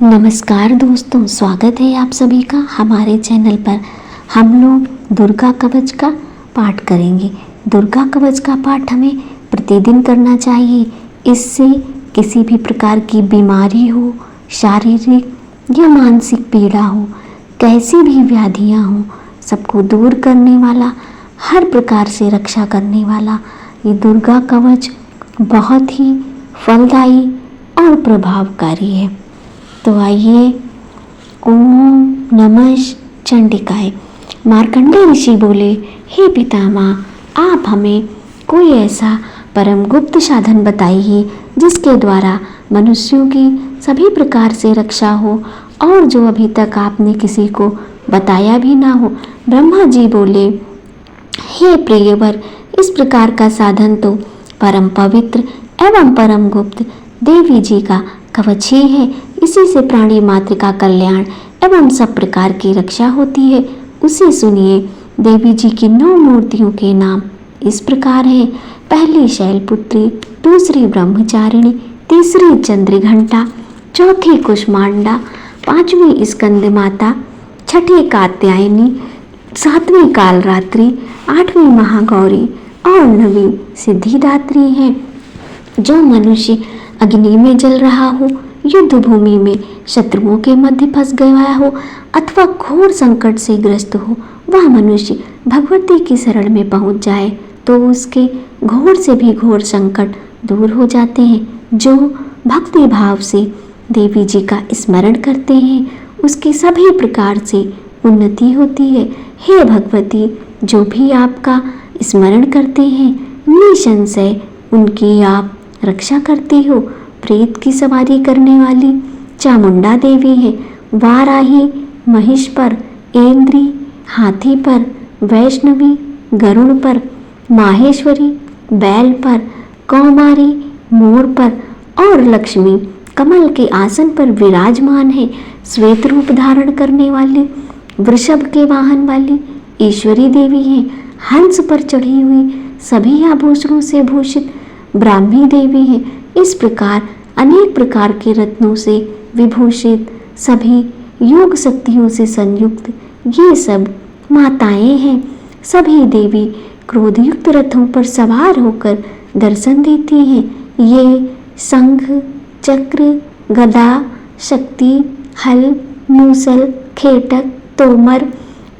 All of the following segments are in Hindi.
नमस्कार दोस्तों, स्वागत है आप सभी का हमारे चैनल पर। हम लोग दुर्गा कवच का पाठ करेंगे। दुर्गा कवच का पाठ हमें प्रतिदिन करना चाहिए। इससे किसी भी प्रकार की बीमारी हो, शारीरिक या मानसिक पीड़ा हो, कैसी भी व्याधियाँ हो, सबको दूर करने वाला, हर प्रकार से रक्षा करने वाला ये दुर्गा कवच बहुत ही फलदायी और प्रभावकारी है। तो आइए, ओम नमः चंडिकाय। मार्कंडेय ऋषि बोले, हे पितामह, आप हमें कोई ऐसा परम गुप्त साधन बताइए जिसके द्वारा मनुष्यों की सभी प्रकार से रक्षा हो और जो अभी तक आपने किसी को बताया भी ना हो। ब्रह्मा जी बोले, हे प्रियवर, इस प्रकार का साधन तो परम पवित्र एवं परम गुप्त देवी जी का कवच ही है। इसी से प्राणी मात्र का कल्याण एवं सब प्रकार की रक्षा होती है। उसे सुनिए। देवी जी की 9 मूर्तियों के नाम इस प्रकार हैं। पहली शैलपुत्री, दूसरी ब्रह्मचारिणी, तीसरी चंद्रघंटा, चौथी कुष्मांडा, 5वीं स्कंद माता, 6ठी कात्यायनी, 7वीं कालरात्रि, 8वीं महागौरी और 9वीं सिद्धिदात्री है। जो मनुष्य अग्नि में जल रहा हो, युद्ध भूमि में शत्रुओं के मध्य फंस गया हो अथवा घोर संकट से ग्रस्त हो, वह मनुष्य भगवती की शरण में पहुंच जाए तो उसके घोर से भी घोर संकट दूर हो जाते हैं। जो भक्ति भाव से देवी जी का स्मरण करते हैं उसकी सभी प्रकार से उन्नति होती है। हे भगवती, जो भी आपका स्मरण करते हैं निसंशय उनकी आप रक्षा करती हो। प्रेत की सवारी करने वाली चामुंडा देवी है। वाराही महिष पर, ऐन्द्री हाथी पर, वैष्णवी गरुड़ पर, माहेश्वरी बैल पर, कौमारी मोर पर और लक्ष्मी कमल के आसन पर विराजमान है। श्वेत रूप धारण करने वाली, वृषभ के वाहन वाली ईश्वरी देवी है। हंस पर चढ़ी हुई, सभी आभूषणों से भूषित ब्राह्मी देवी है। इस प्रकार अनेक प्रकार के रत्नों से विभूषित, सभी योग शक्तियों से संयुक्त ये सब माताएं हैं। सभी देवी क्रोधयुक्त रथों पर सवार होकर दर्शन देती हैं। ये शंख, चक्र, गदा, शक्ति, हल, मूसल, खेटक, तोमर,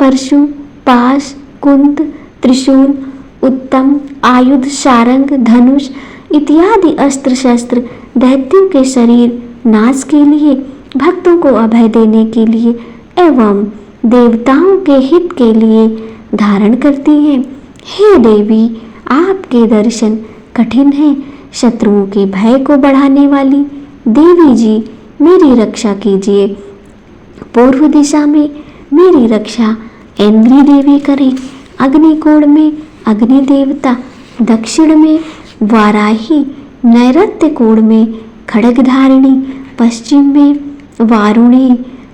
परशु, पाश, कुंद, त्रिशूल, उत्तम आयुध, सारंग, धनुष इत्यादि अस्त्र शस्त्र दैत्यों के शरीर नाश के लिए, भक्तों को अभय देने के लिए एवं देवताओं के हित के लिए धारण करती हैं। हे देवी, आपके दर्शन कठिन हैं। शत्रुओं के भय को बढ़ाने वाली देवी जी, मेरी रक्षा कीजिए। पूर्व दिशा में मेरी रक्षा ऐन्द्री देवी करें। अग्निकोण में अग्नि देवता, दक्षिण में वाराही, नैऋत्य कोण में खड्गधारिणी, पश्चिम में वारुणी,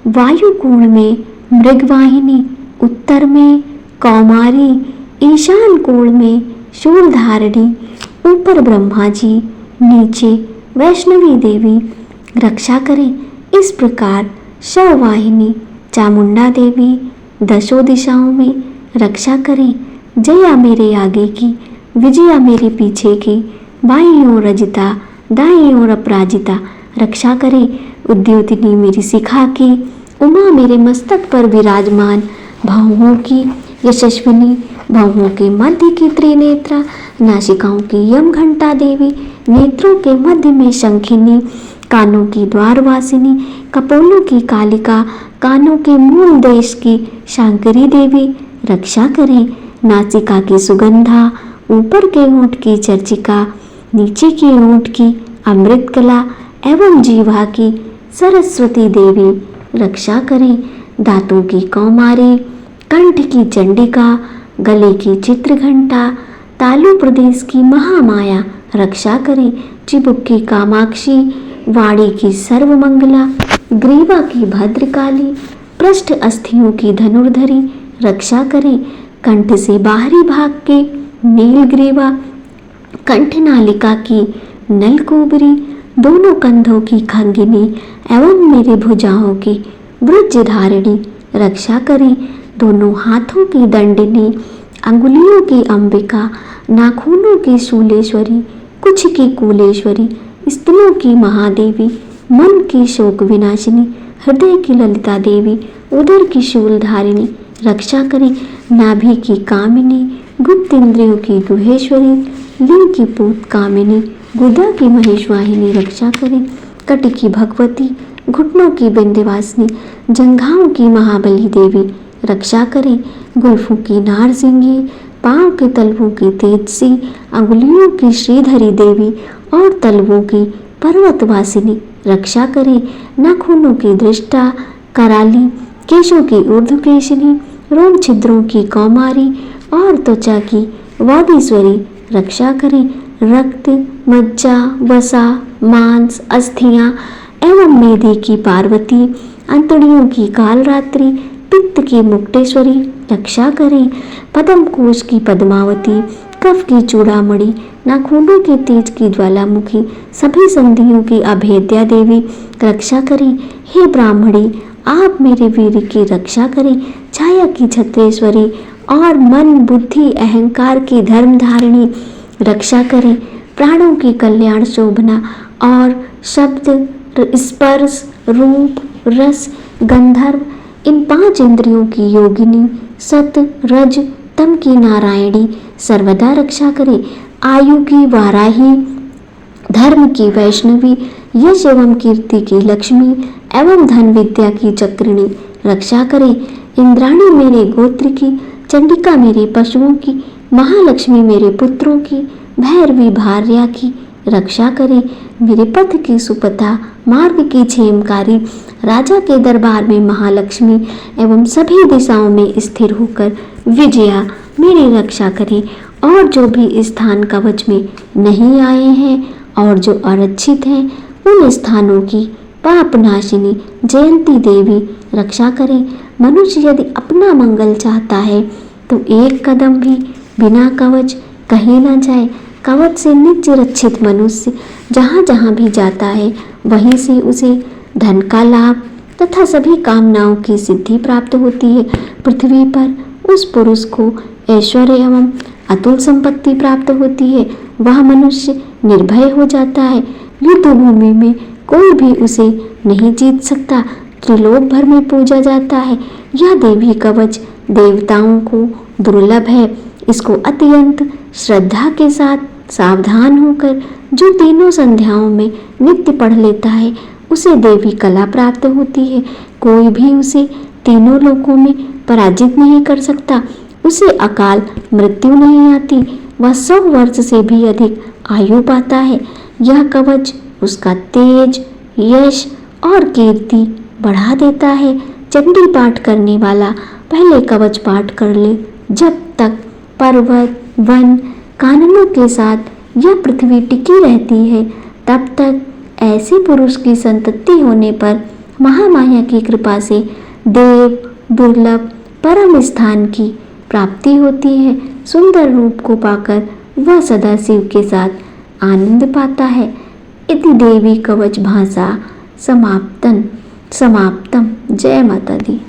वायु कोण में मृगवाहिनी, उत्तर में कौमारी, ईशान कोण में शूलधारिणी, ऊपर ब्रह्मा जी, नीचे वैष्णवी देवी रक्षा करें। इस प्रकार शववाहिनी चामुंडा देवी 10 दिशाओं में रक्षा करें। जया मेरे आगे की, विजया मेरे पीछे की, बाईं ओर रजिता, दाईं ओर अपराजिता रक्षा करें। उद्योतिनी मेरी शिखा की, उमा मेरे मस्तक पर विराजमान, भावों की यशस्विनी, भावों के मध्य की त्रिनेत्रा, नासिकाओं की यम घंटा देवी, नेत्रों के मध्य में शंखिनी, कानों की द्वारवासिनी, कपोलों की कालिका, कानों के मूल देश की शांकरी देवी रक्षा करें। नासिका की सुगंधा, ऊपर के ओंठ की चर्चिका, नीचे की ओंठ की अमृत कला एवं जीवा की सरस्वती देवी रक्षा करें। दांतों की कौमारी, कंठ की चंडिका, गले की चित्रघंटा, तालु प्रदेश की महामाया रक्षा करें। चिबुक की कामाक्षी, वाणी की सर्वमंगला, ग्रीवा की भद्रकाली, पृष्ठ अस्थियों की धनुर्धरी रक्षा करें। कंठ से बाहरी भाग के नीलग्रीवा, कंठनालिका की नलकुबरी, दोनों कंधों की खंगिनी एवं मेरी भुजाओं की वज्र धारिणी रक्षा करें। दोनों हाथों की दंडिनी, अंगुलियों की अंबिका, नाखूनों की शूलेश्वरी, कुछ की कूलेश्वरी, स्तनों की महादेवी, मन की शोक विनाशिनी, हृदय की ललिता देवी, उदर की शूलधारिणी रक्षा करें। नाभि की कामिनी, गुप्त इंद्रियों की गुहेश्वरी, लिंग की पूत कामिनी, गुदा की महेशवाहिनी रक्षा करें। कटि की भगवती, घुटनों की बिंध्यवासिनी, जंघाओं की महाबली देवी रक्षा करें। गुल्फों की नारसिंगी, पांव के तलवों की तेजसी, अंगुलियों की श्रीधरी देवी और तलवों की पर्वतवासिनी रक्षा करें। नाखूनों की दृष्टा कराली, केशों की ऊर्ध्वकेशिनी, रोम छिद्रों की कौमारी और त्वचा की वादीश्वरी रक्षा करें। रक्त, मज्जा, वसा, मांस, अस्थियां एवं मेदे की पार्वती, अंतड़ियों की कालरात्रि, पित्त की मुक्तेश्वरी रक्षा करें। पद्म कोश की पद्मावती, कफ की चूड़ामणि, नाखूनों के तेज की ज्वालामुखी, सभी संधियों की अभेद्या देवी रक्षा करें। हे ब्राह्मणी, आप मेरे वीर की रक्षा करें। छाया की छत्रेश्वरी और मन, बुद्धि, अहंकार की धर्मधारिणी रक्षा करें। प्राणों की कल्याण शोभना और शब्द, स्पर्श, रूप, रस, गंधर्व, इन 5 इंद्रियों की योगिनी, सत, रज, तम की नारायणी सर्वदा रक्षा करें। आयु की वाराही, धर्म की वैष्णवी, यश एवं कीर्ति की लक्ष्मी एवं धन विद्या की चक्रिणी रक्षा करें। इंद्राणी मेरे गोत्र की, चंडिका मेरे पशुओं की, महालक्ष्मी मेरे पुत्रों की, भैरवी भार्या की रक्षा करें। मेरे पथ की सुपथा, मार्ग की क्षेमकारी, राजा के दरबार में महालक्ष्मी एवं सभी दिशाओं में स्थिर होकर विजया मेरी रक्षा करें। और जो भी स्थान कवच में नहीं आए हैं और जो आरक्षित हैं, उन स्थानों की पापनाशिनी जयंती देवी रक्षा करें। मनुष्य यदि अपना मंगल चाहता है तो एक कदम भी बिना कवच कहीं न जाए। कवच से नित्य रक्षित मनुष्य जहाँ जहाँ भी जाता है वहीं से उसे धन का लाभ तथा सभी कामनाओं की सिद्धि प्राप्त होती है। पृथ्वी पर उस पुरुष को ऐश्वर्य एवं अतुल संपत्ति प्राप्त होती है। वह मनुष्य निर्भय हो जाता है। युद्ध भूमि में कोई भी उसे नहीं जीत सकता। त्रिलोक भर में पूजा जाता है। यह देवी कवच देवताओं को दुर्लभ है। इसको अत्यंत श्रद्धा के साथ सावधान होकर जो तीनों संध्याओं में नित्य पढ़ लेता है उसे देवी कला प्राप्त होती है। कोई भी उसे तीनों लोकों में पराजित नहीं कर सकता। उसे अकाल मृत्यु नहीं आती। वह 100 वर्ष से भी अधिक आयु पाता है। यह कवच उसका तेज, यश और कीर्ति बढ़ा देता है। चंडी पाठ करने वाला पहले कवच पाठ कर ले। जब तक पर्वत, वन, काननों के साथ यह पृथ्वी टिकी रहती है तब तक ऐसे पुरुष की संतति होने पर महामाया की कृपा से देव दुर्लभ परम स्थान की प्राप्ति होती है। सुंदर रूप को पाकर वह सदा शिव के साथ आनंद पाता है। इति देवी कवच भाषा समाप्तम। जय माता दी।